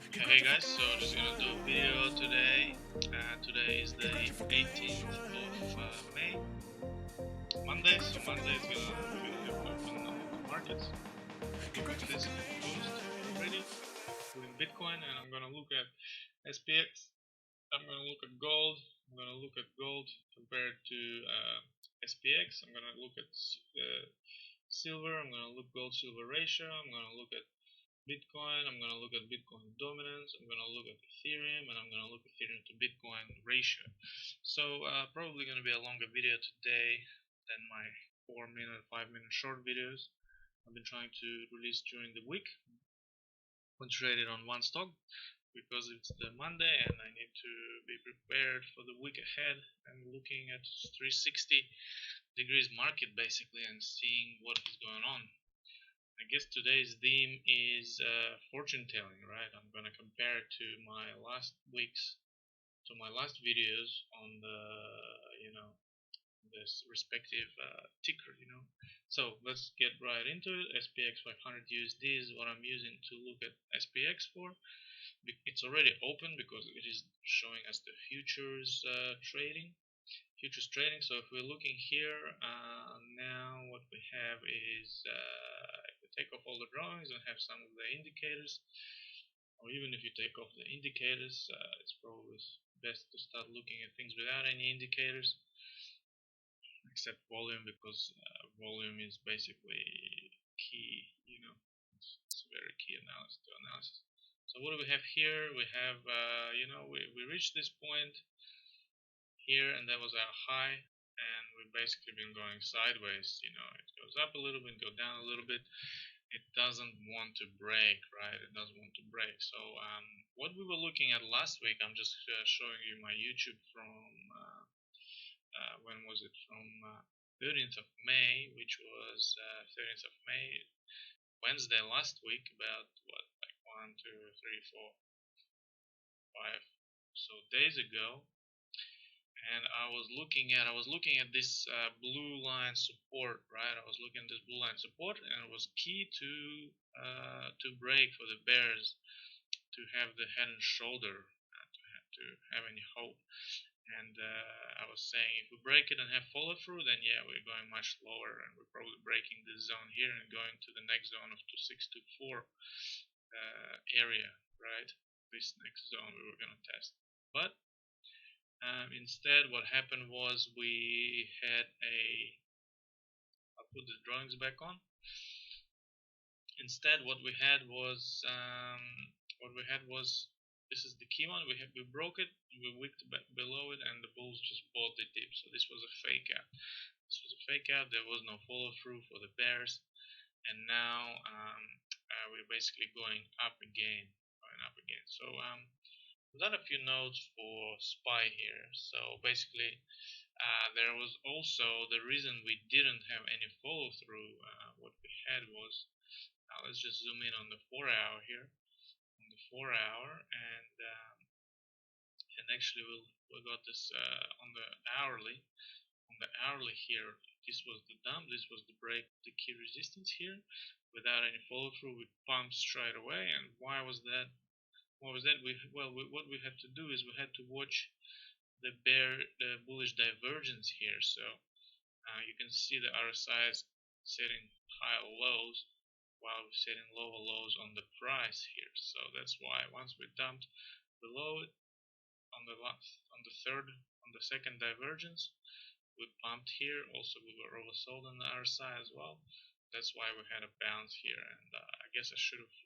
Hey guys, so just gonna do a video today. Today is the 18th of May, Monday. So Monday is we're gonna have open markets. Watch this post already. Doing Bitcoin, and I'm gonna look at SPX. I'm gonna look at gold. I'm gonna look at gold compared to SPX. I'm gonna look at silver. I'm gonna look gold silver ratio. I'm gonna look at Bitcoin, I'm going to look at Bitcoin dominance, I'm going to look at Ethereum, and I'm going to look at Ethereum to Bitcoin ratio. So probably going to be a longer video today than my 4-minute, 5-minute short videos I've been trying to release during the week. Concentrated on one stock because it's the Monday and I need to be prepared for the week ahead. I'm looking at 360 degrees market basically and seeing what is going on. I guess today's theme is fortune telling, right? I'm gonna compare it to my last videos on the this respective ticker, So let's get right into it. SPX 500 USD is what I'm using to look at SPX for. It's already open because it is showing us the futures trading. So if we're looking here now, what we have is if we take off all the drawings and have some of the indicators, or even if you take off the indicators, it's probably best to start looking at things without any indicators except volume, because volume is basically key, it's very key analysis. So what do we have here? We have we reached this point here, and that was our high, and we've basically been going sideways. It goes up a little bit, go down a little bit. It doesn't want to break, right? It doesn't want to break. So what we were looking at last week, I'm just showing you my YouTube from when was it? From 13th of May, which was 13th of May, Wednesday last week, about what, like 1, 2, 3, 4, 5 so days ago. And I was looking at this blue line support, right? I was looking at this blue line support, and it was key to break for the bears to have the head and shoulder, to have any hope. And I was saying, if we break it and have follow through, then yeah, we're going much lower, and we're probably breaking this zone here and going to the next zone of 2624 area, right? This next zone we were going to test, but instead, what happened was we had I'll put the drawings back on. Instead, what we had was this is the key one. We broke it, we wicked below it, and the bulls just bought the dip. So this was a fake out. There was no follow through for the bears, and now we're basically going up again. So we've done a few nodes for SPY here. So basically, there was also the reason we didn't have any follow through. What we had was, let's just zoom in on the 4-hour here, and actually we got this on the hourly. On the hourly here, this was the dump, this was the break, the key resistance here. Without any follow through, we pumped straight away. And why was that? What we had to do is we had to watch the bullish divergence here. So you can see the RSI is setting higher lows while we're setting lower lows on the price here. So that's why once we dumped below it on the second divergence, we pumped here. Also, we were oversold on the RSI as well. That's why we had a bounce here, and I guess I should have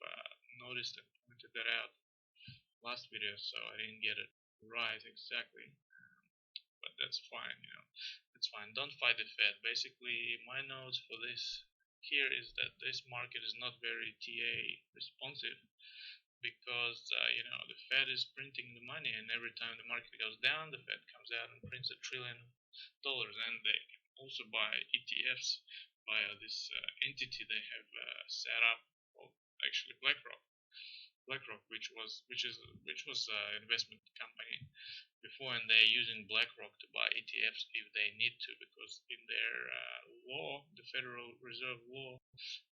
noticed and pointed that out last video, so I didn't get it right exactly, but that's fine. It's fine. Don't fight the Fed. Basically, my notes for this here is that this market is not very TA responsive, because the Fed is printing the money, and every time the market goes down, the Fed comes out and prints $1 trillion, and they also buy ETFs via this entity they have set up called actually BlackRock. BlackRock, which was investment company before, and they're using BlackRock to buy ETFs if they need to, because in their law, the Federal Reserve law,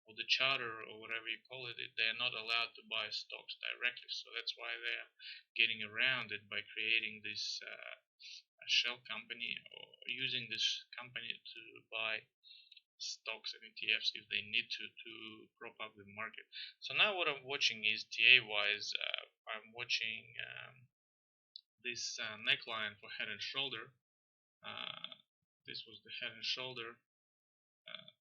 or the charter, or whatever you call it, they're not allowed to buy stocks directly. So that's why they're getting around it by creating this shell company, or using this company to buy stocks and ETFs if they need to prop up the market. So now what I'm watching is TA wise, I'm watching this neckline for head and shoulder. This was the head and shoulder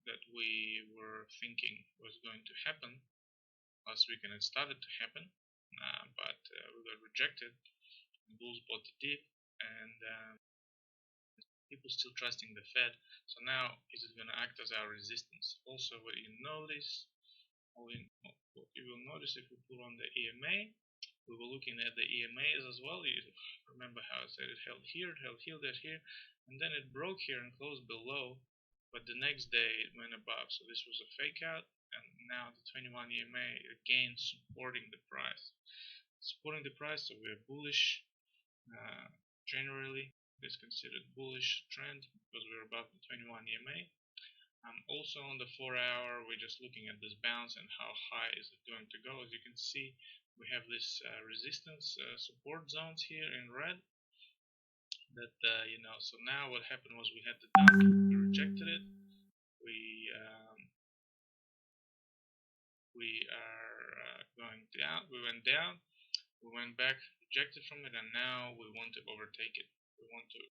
that we were thinking was going to happen last week, and it started to happen, but we got rejected. Bulls bought the dip, and people still trusting the Fed. So now is it going to act as our resistance? Also, what you notice, what you will notice if we put on the EMA, we were looking at the EMAs as well. You remember how I said it held here, that here, and then it broke here and closed below. But the next day it went above. So this was a fake out, and now the 21 EMA again supporting the price. So we're bullish. Generally, it's considered bullish trend because we're above the 21 EMA. Also on the 4-hour, we're just looking at this bounce and how high is it going to go. As you can see, we have this resistance support zones here in red. That so now what happened was we had the dump, we rejected it, we are going down, we went down, we went back, rejected from it, and now we want to overtake it. We want to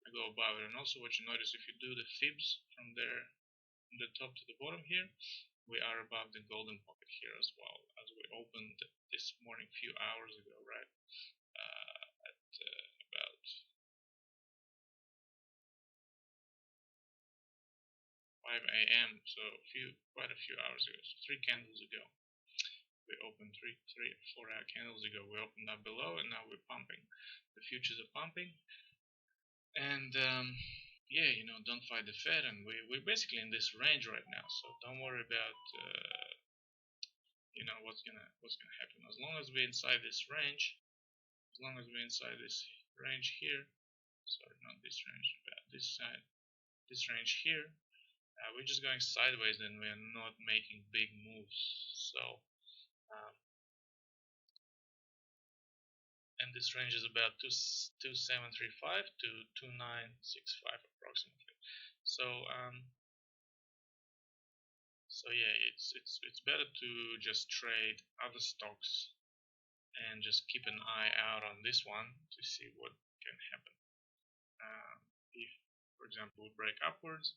go above it. And also what you notice, if you do the fibs from there, from the top to the bottom here, we are above the golden pocket here as well, as we opened this morning a few hours ago, right? At about 5 a.m. So quite a few hours ago, so 3 candles ago. We opened 4-hour candles ago. We opened up below, and now we're pumping. The futures are pumping, and yeah, don't fight the Fed, and we're basically in this range right now. So don't worry about what's gonna happen. As long as we're inside this range, here. Sorry, not this range, but this side, this range here. We're just going sideways, and we're not making big moves. So. And this range is about 2735 to 2965 approximately. So yeah, it's better to just trade other stocks and just keep an eye out on this one to see what can happen. If, for example, we break upwards,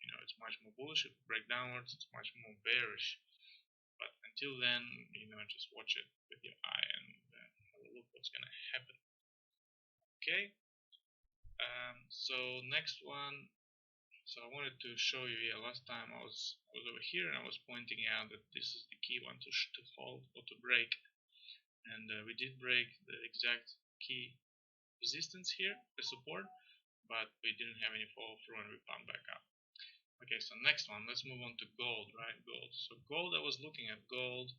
it's much more bullish. If we break downwards, it's much more bearish. But until then, just watch it with your eye and have a look what's gonna happen. Okay. So next one. So I wanted to show you. Yeah, last time I was over here and I was pointing out that this is the key one to hold or to break, and we did break the exact key resistance here, the support, but we didn't have any follow through and we pumped back up. Okay, so next one, let's move on to gold, right? Gold. So gold, I was looking at gold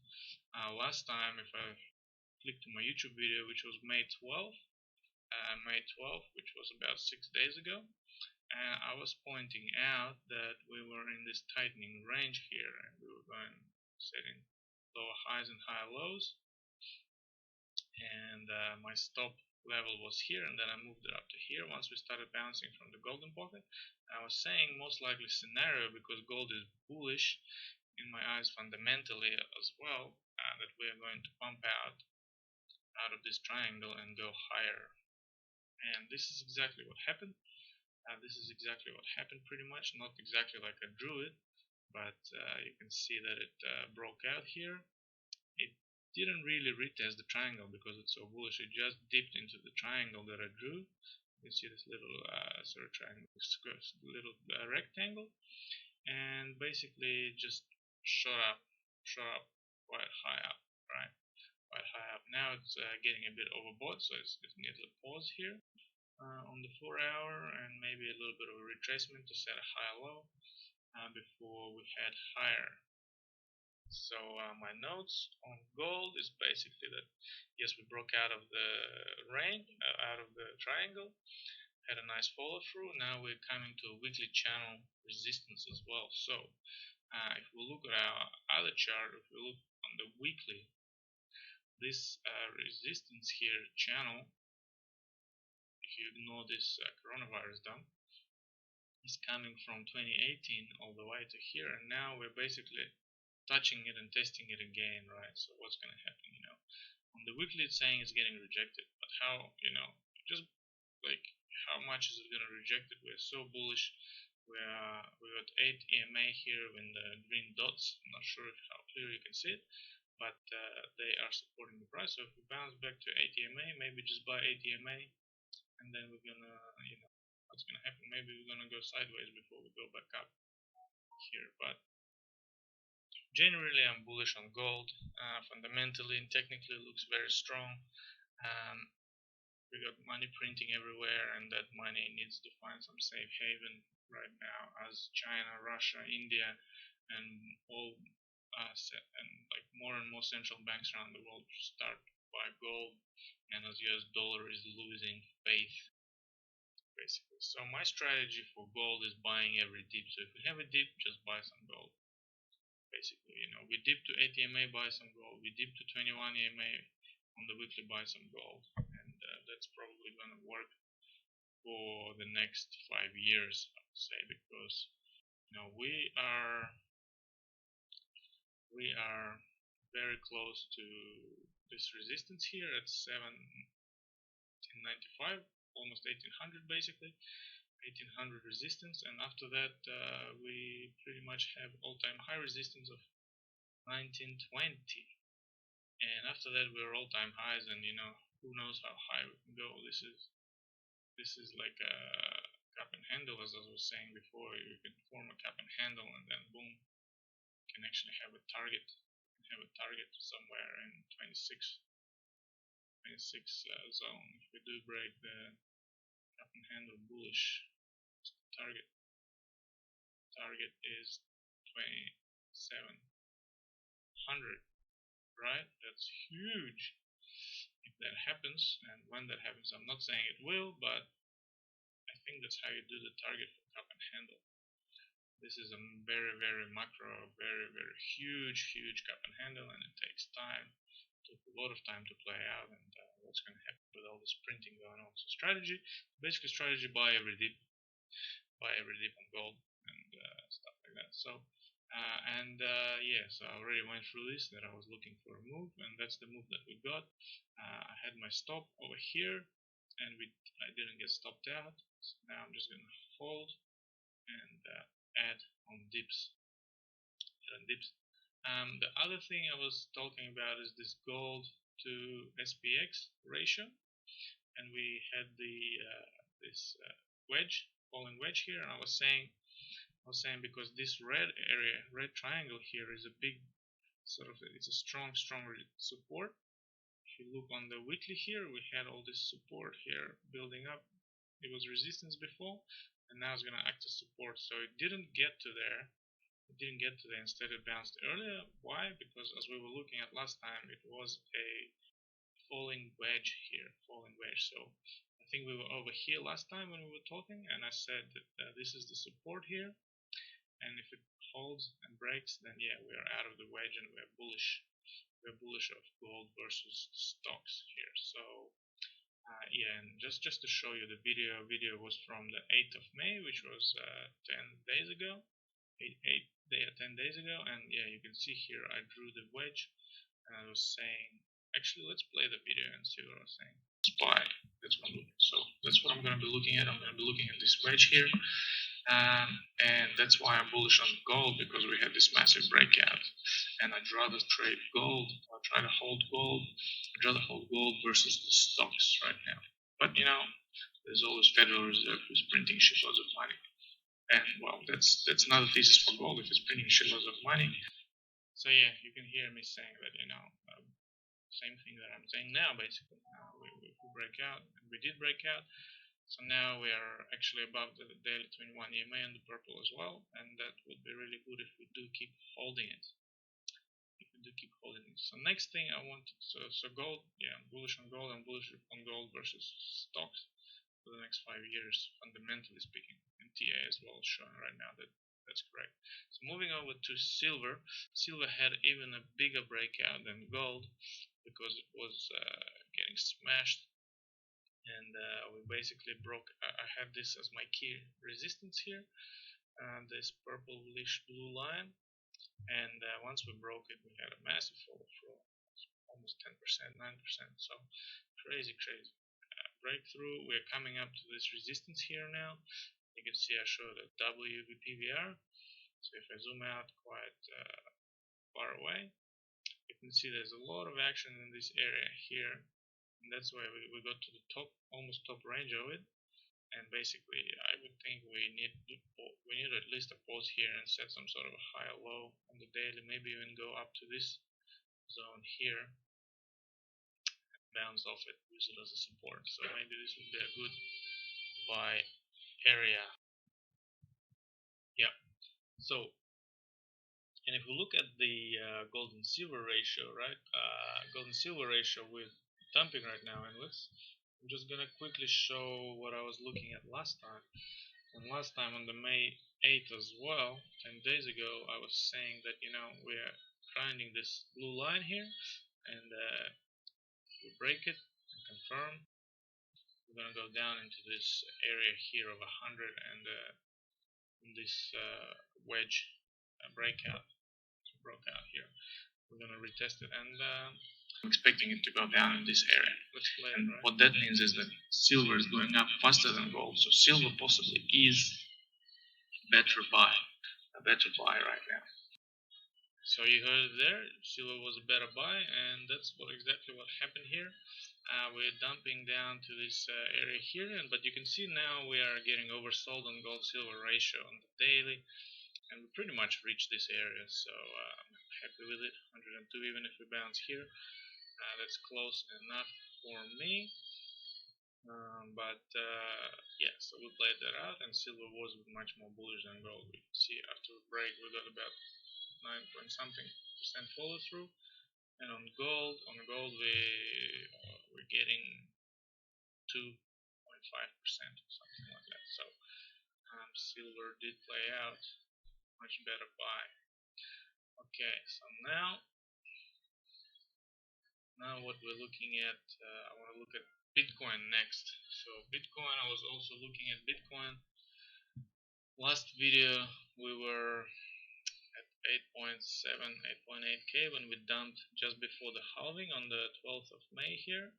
last time. If I click to my YouTube video, which was May 12th, which was about 6 days ago, and I was pointing out that we were in this tightening range here, and we were setting lower highs and higher lows, and my stop level was here, and then I moved it up to here once we started bouncing from the golden pocket. I was saying most likely scenario, because gold is bullish in my eyes fundamentally as well, that we are going to pump out of this triangle and go higher, and this is exactly what happened. Pretty much, not exactly like I drew it, but you can see that it broke out here. It didn't really retest the triangle because it's so bullish. It just dipped into the triangle that I drew. You can see this little sort of triangle, little rectangle, and basically just shot up quite high up, right? Quite high up. Now it's getting a bit overbought, so it needs a pause here on the 4-hour, and maybe a little bit of a retracement to set a higher low before we head higher. So my notes on gold is basically that yes, we broke out of the range, out of the triangle, had a nice follow through. Now we're coming to a weekly channel resistance as well. So if we look at our other chart, if we look on the weekly, this resistance here channel, if you ignore this coronavirus dump, is coming from 2018 all the way to here, and now we're basically touching it and testing it again, right? So what's going to happen, on the weekly it's saying it's getting rejected, but how, just like how much is it going to reject it? We're so bullish. We got 8 EMA here in the green dots. I'm not sure how clear you can see it, but they are supporting the price. So if we bounce back to 8 EMA, maybe just buy 8 EMA, and then we're gonna, what's gonna happen? Maybe we're gonna go sideways before we go back up here. But generally, I'm bullish on gold. Fundamentally and technically, it looks very strong. We got money printing everywhere, and that money needs to find some safe haven right now, as China, Russia, India, and all and like more and more central banks around the world start to buy gold, and as US dollar is losing faith, basically. So my strategy for gold is buying every dip. So if we have a dip, just buy some gold. Basically, we dip to 8 EMA, buy some gold. We dip to 21 EMA on the weekly, buy some gold, and that's probably going to work for the next 5 years, I would say, because we are very close to this resistance here at 1795, almost 1800 basically. 1800 resistance, and after that we pretty much have all-time high resistance of 1920, and after that we're all-time highs, and who knows how high we can go. This is like a cup and handle, as I was saying before. You can form a cup and handle, and then boom, you can actually have a target. Somewhere in 26 zone. If we do break the cup and handle bullish, target is 2700, right? That's huge if that happens. And when that happens, I'm not saying it will, but I think that's how you do the target for cup and handle. This is a very, very macro, very, very huge cup and handle, and it takes time. It took a lot of time to play out, and what's going to happen with all this printing going on. So basically strategy, buy every dip on gold, and stuff like that. So yeah, so I already went through this, that I was looking for a move, and that's the move that we got. I had my stop over here, and I didn't get stopped out, so now I'm just gonna hold and add on dips. The other thing I was talking about is this gold to SPX ratio, and we had this falling wedge here, and I was saying because this red triangle here is a big it's a strong support. If you look on the weekly here, we had all this support here building up. It was resistance before, and now it's going to act as support. So it didn't get to there. Instead it bounced earlier. Why? Because as we were looking at last time, it was a falling wedge here, So I think we were over here last time when we were talking, and I said that this is the support here, and if it holds and breaks, then yeah, we are out of the wedge and we're bullish. We're bullish of gold versus stocks here. So yeah, and just to show you, the video was from the 8th of May, which was 10 days ago. 10 days ago, and yeah, you can see here I drew the wedge, and I was saying, actually let's play the video and see what I was saying. Spy, that's what I'm looking. So that's what I'm going to be looking at. I'm going to be looking at this wedge here, and that's why I'm bullish on gold, because we had this massive breakout, and I'd rather trade gold, or try to hold gold. I'd rather hold gold versus the stocks right now. But there's always Federal Reserve who's printing shitloads of money. And well, that's another thesis for gold, if it's printing shitloads of money. So yeah, you can hear me saying that, same thing that I'm saying now, basically. We break out, and we did break out. So now we are actually above the daily 21 EMA and the purple as well, and that would be really good if we do keep holding it. do keep holding it. So next thing I wanted, so gold, yeah, I'm bullish on gold. I'm bullish on gold versus stocks for the next 5 years, fundamentally speaking. And TA as well is showing right now that that's correct. So moving over to silver. Silver had even a bigger breakout than gold because it was getting smashed, and we basically broke. I had this as my key resistance here, this purplish blue line. And once we broke it, we had a massive fall through, almost 10%, 9%. So crazy breakthrough. We're coming up to this resistance here now. You can see I showed a WVPVR. So if I zoom out quite far away, you can see there's a lot of action in this area here. And that's why we got to the top, almost top range of it. And basically, I would think we need at least a pause here and set some sort of a higher low on the daily, maybe even go up to this zone here, bounce off it, use it as a support. So maybe this would be a good buy area. Yeah. So, and if we look at the gold and silver ratio, right? Gold and silver ratio with dumping right now, and I'm just gonna quickly show what I was looking at last time. And last time on the May 8th as well, 10 days ago, I was saying that, we are grinding this blue line here, and we break it and confirm. We're going to go down into this area here of 100 and this wedge breakout. So broke out here. We're going to retest it, and I'm expecting it to go down in this area. And what that means is that silver is going up faster than gold, so silver possibly is a better buy right now. So you heard it there, silver was a better buy, and that's exactly what happened here. We're dumping down to this area here, but you can see now we are getting oversold on gold-silver ratio on the daily, and we pretty much reached this area, so I'm happy with it. 102, even if we bounce here, that's close enough for me. Yeah, so we played that out, and silver was much more bullish than gold. We can see after the break we got about 9% follow through, and on gold we're getting 2.5% or something like that. So silver did play out, much better buy. Okay, so now what we're looking at, I want to look at Bitcoin next. So Bitcoin, I was also looking at Bitcoin. Last video we were at 8.7, 8.8k when we dumped just before the halving on the 12th of May here,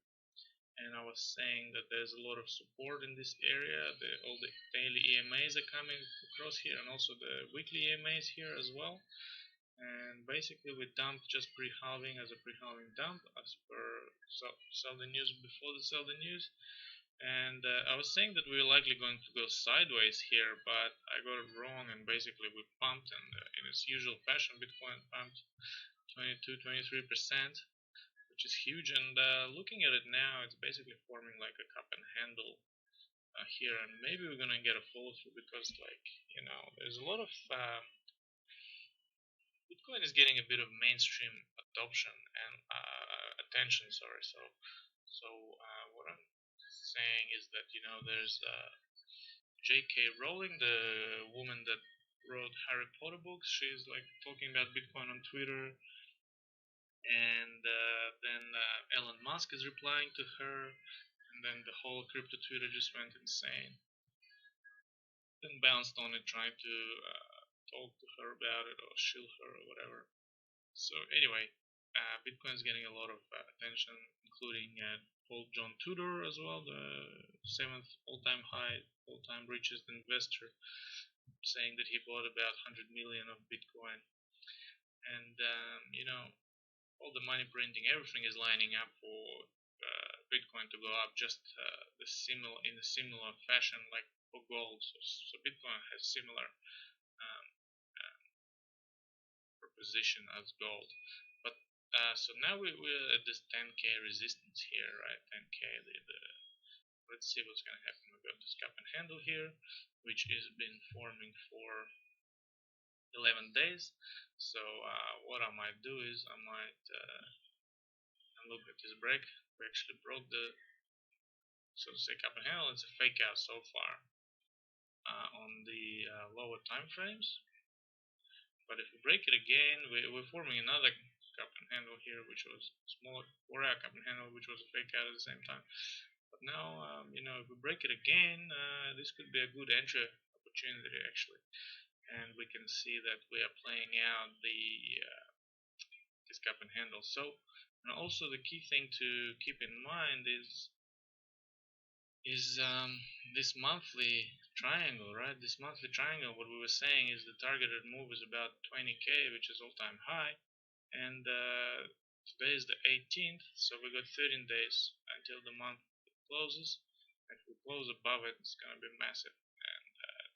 and I was saying that there's a lot of support in this area. All the daily EMAs are coming across here, and also the weekly EMAs here as well. And basically we dumped just pre-halving as a pre-halving dump as per sell the news before the sell the news. And I was saying that we were likely going to go sideways here, but I got it wrong, and basically we pumped, and in its usual fashion Bitcoin pumped 22-23%, which is huge. And looking at it now, it's basically forming like a cup and handle here, and maybe we're gonna get a follow through because, like, there's a lot of Bitcoin is getting a bit of mainstream adoption and attention. Sorry. So what I'm saying is that there's J.K. Rowling, the woman that wrote Harry Potter books. She's like talking about Bitcoin on Twitter, and then Elon Musk is replying to her, and then the whole crypto Twitter just went insane. Then bounced on it, trying to talk to her about it or shield her or whatever. So anyway, Bitcoin is getting a lot of attention, including Paul John Tudor as well, the 7th all-time high, all-time richest investor, saying that he bought about 100 million of Bitcoin. And all the money printing, everything is lining up for Bitcoin to go up, just in a similar fashion like for gold. So Bitcoin has similar proposition as gold. But so now we're at this 10k resistance here, right? 10k. Let's see what's gonna happen. We've got this cup and handle here, which has been forming for 11 days. So what I might do is I might look at this break. We actually broke the, so to say, cup and handle. It's a fake out so far on the lower time frames. But if we break it again, we're forming another cup and handle here, which was smaller 4-hour cup and handle, which was a fake out at the same time. But now, if we break it again, this could be a good entry opportunity actually, and we can see that we are playing out the this cup and handle. So, and also the key thing to keep in mind is this monthly triangle, right? This monthly triangle, what we were saying is the targeted move is about 20k, which is all-time high, and today is the 18th, so we got 13 days until the month closes. If we close above it, it's gonna be massive, and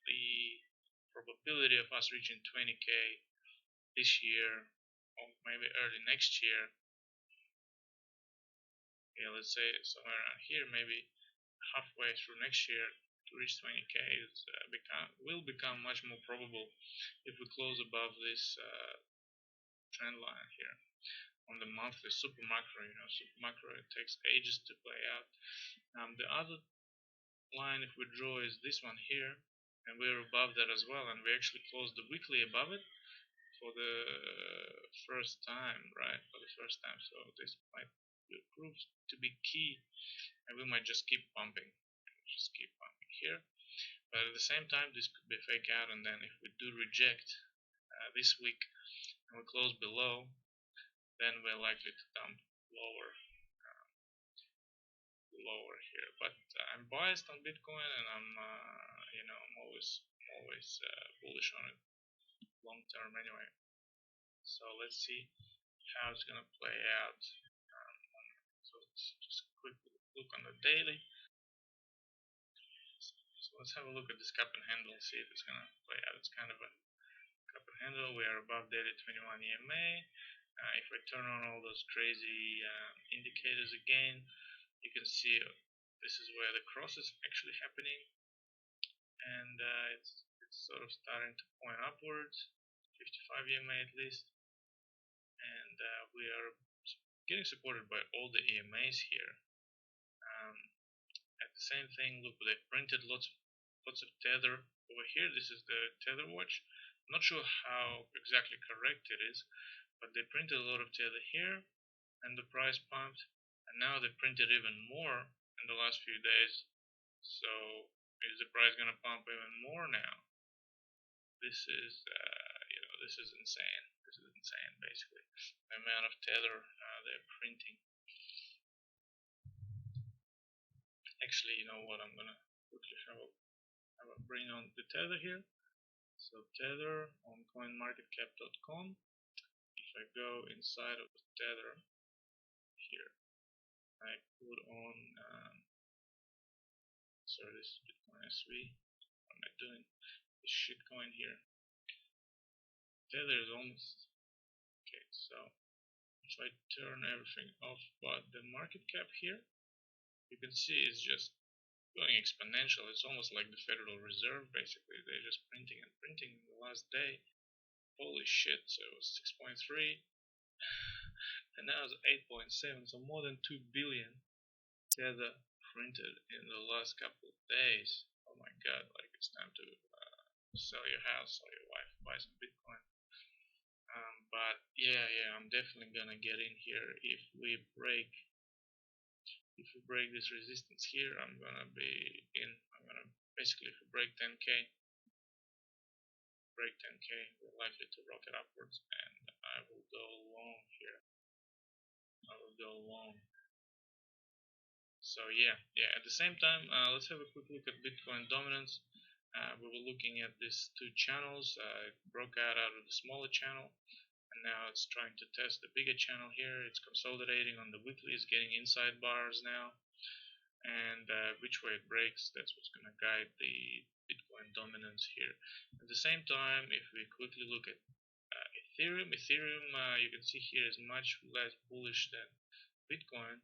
the probability of us reaching 20k this year or maybe early next year, yeah, let's say somewhere around here, maybe halfway through next year to reach 20k is, will become much more probable if we close above this trend line here on the monthly super macro. Super macro, it takes ages to play out. The other line, if we draw, is this one here, and we're above that as well, and we actually closed the weekly above it for the first time, right? For the first time, so this might prove to be key, and we might just keep pumping. Just keep pumping here, but at the same time this could be a fake out, and then if we do reject this week and we close below, then we're likely to dump lower here. But I'm biased on Bitcoin, and I'm always bullish on it long term anyway. So let's see how it's gonna play out. So let's just quickly look on the daily. So let's have a look at this cup and handle, see if it's gonna play out. It's kind of a cup and handle. We are above daily 21 EMA. If I turn on all those crazy indicators again, you can see this is where the cross is actually happening, and it's sort of starting to point upwards, 55 EMA at least, and we are getting supported by all the EMAs here. At the same thing, look, they printed lots of tether over here. This is the tether watch. I'm not sure how exactly correct it is, but they printed a lot of tether here, and the price pumped, and now they printed even more in the last few days. So is the price gonna pump even more now? This is this is insane. This is insane, basically. The amount of tether they're printing. Actually, you know what? I'm gonna quickly have a bring on the tether here. So tether on coinmarketcap.com. If I go inside of the tether here, I put on sorry, this is Bitcoin SV. What am I doing? This shitcoin here. Tether is almost okay. So if I turn everything off but the market cap here, you can see it's just going exponential. It's almost like the Federal Reserve, basically. They're just printing and printing in the last day. Holy shit, so it was 6.3 and now it's 8.7, so more than 2 billion tether printed in the last couple of days. Oh my god, like it's time to sell your house, sell your wife, buy some Bitcoin. But yeah, I'm definitely gonna get in here if we break this resistance here. I'm gonna be in. I'm gonna basically, if we break 10k, we're likely to rocket upwards, and I will go long here. I will go long. So yeah. At the same time, let's have a quick look at Bitcoin dominance. We were looking at these two channels. It broke out of the smaller channel, and now it's trying to test the bigger channel here. It's consolidating on the weekly. It's getting inside bars now, and which way it breaks, that's what's going to guide the Bitcoin dominance here. At the same time, if we quickly look at Ethereum, you can see here is much less bullish than Bitcoin.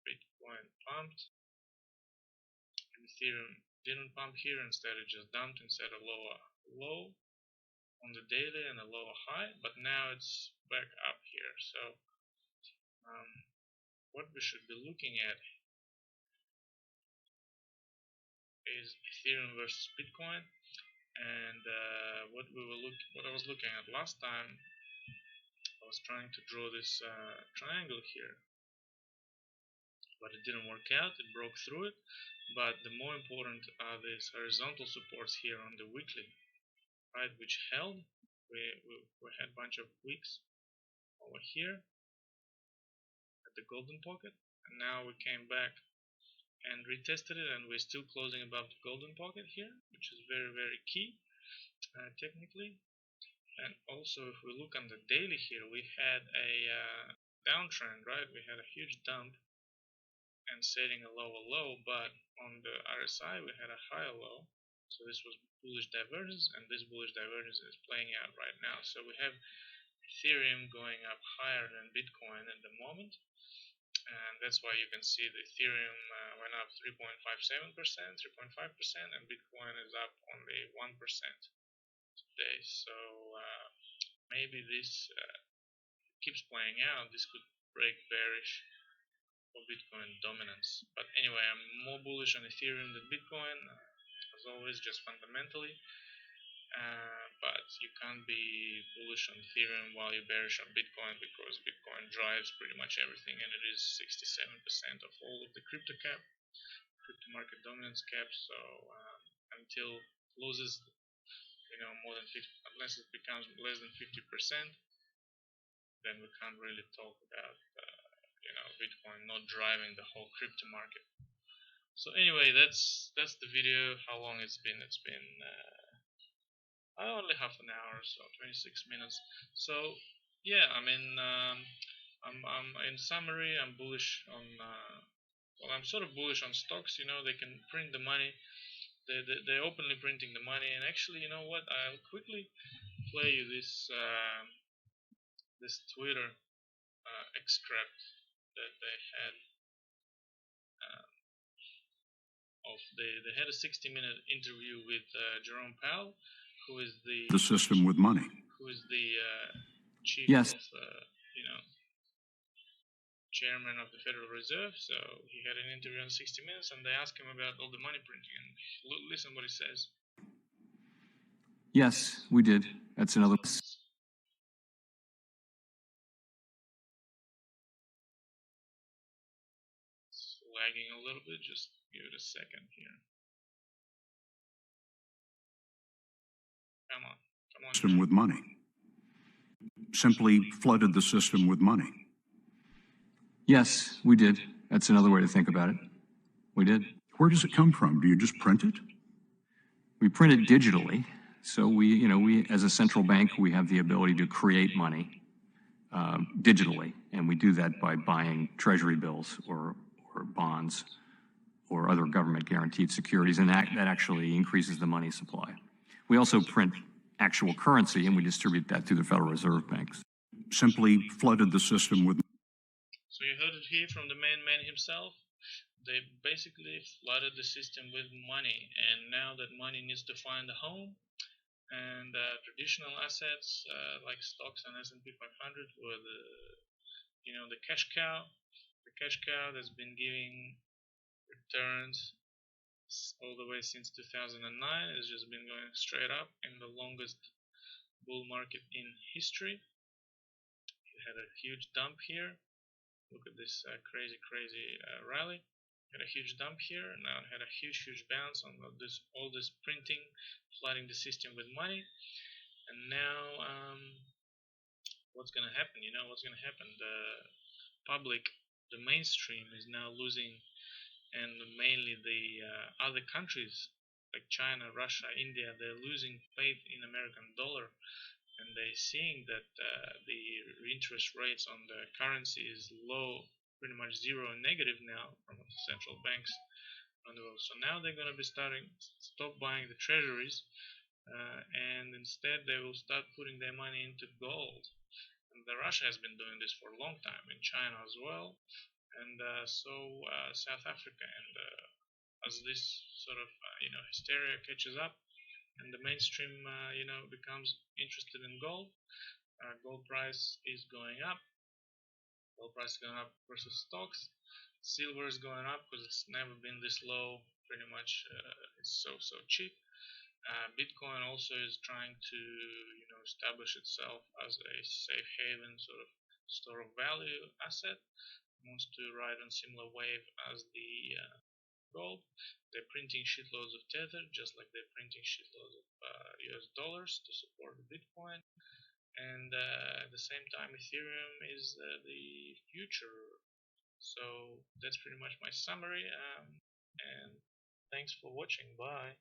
Bitcoin pumped, and Ethereum didn't pump here. Instead, it just dumped and set a lower low. on the daily and a lower high, but now it's back up here. So what we should be looking at is Ethereum versus Bitcoin, and what I was looking at last time, I was trying to draw this triangle here, but it didn't work out. It broke through it. But the more important are these horizontal supports here on the weekly, right, which held. We had a bunch of wicks over here at the golden pocket, and now we came back and retested it, and we're still closing above the golden pocket here, which is very, very key technically. And also, if we look on the daily here, we had a downtrend, right? We had a huge dump and setting a lower low, but on the RSI we had a higher low. So this was bullish divergence, and this bullish divergence is playing out right now. So we have Ethereum going up higher than Bitcoin at the moment, and that's why you can see the Ethereum went up 3.57%, 3.5%, and Bitcoin is up only 1% today. So maybe this keeps playing out. This could break bearish for Bitcoin dominance. But anyway, I'm more bullish on Ethereum than Bitcoin, as always, just fundamentally. But you can't be bullish on Ethereum while you're bearish on Bitcoin, because Bitcoin drives pretty much everything, and it is 67% of all of the crypto market dominance cap. So until it loses, more than 50, unless it becomes less than 50%, then we can't really talk about Bitcoin not driving the whole crypto market. So anyway, that's the video. How long it's been? It's been only half an hour, so 26 minutes. So yeah, I mean, I'm in summary, I'm bullish on. Well, I'm sort of bullish on stocks. They can print the money. They're openly printing the money, and actually, you know what? I'll quickly play you this this Twitter extract that they had. They had a 60-minute interview with Jerome Powell, who is the system with money. Who is the chief Yes. of chairman of the Federal Reserve. So he had an interview on 60 Minutes, and they asked him about all the money printing, and listen what he says. Yes, we did. That's another. It's lagging a little bit. Just give it a second here. Come on. System with money. Simply flooded the system with money. Yes, we did. That's another way to think about it. We did. Where does it come from? Do you just print it? We print it digitally. So we as a central bank, we have the ability to create money digitally, and we do that by buying treasury bills or bonds or other government guaranteed securities, and that actually increases the money supply. We also print actual currency, and we distribute that through the Federal Reserve banks. Simply flooded the system with. So you heard it here from the man himself. They basically flooded the system with money, and now that money needs to find a home, and traditional assets like stocks and SP 500 were the cash cow. The cash cow that's been giving returns all the way since 2009 has just been going straight up in the longest bull market in history. It had a huge dump here. Look at this crazy rally. Had a huge dump here. Now it had a huge bounce on all this printing, flooding the system with money. And now what's gonna happen? What's gonna happen? The public, the mainstream is now losing, and mainly the other countries like China, Russia, India, they're losing faith in American dollar, and they're seeing that the interest rates on the currency is low, pretty much zero and negative now from the central banks around the world. So now they're going to be stop buying the treasuries, and instead they will start putting their money into gold. And Russia has been doing this for a long time, in China as well, and so South Africa. And as this sort of hysteria catches up, and the mainstream, becomes interested in gold. Gold price is going up. Gold price is going up versus stocks. Silver is going up because it's never been this low. Pretty much, it's so cheap. Bitcoin also is trying to establish itself as a safe haven sort of store of value asset. It wants to ride on similar wave as the gold. They're printing shitloads of tether, just like they're printing shitloads of US dollars to support the Bitcoin. And at the same time, Ethereum is the future. So that's pretty much my summary. And thanks for watching. Bye.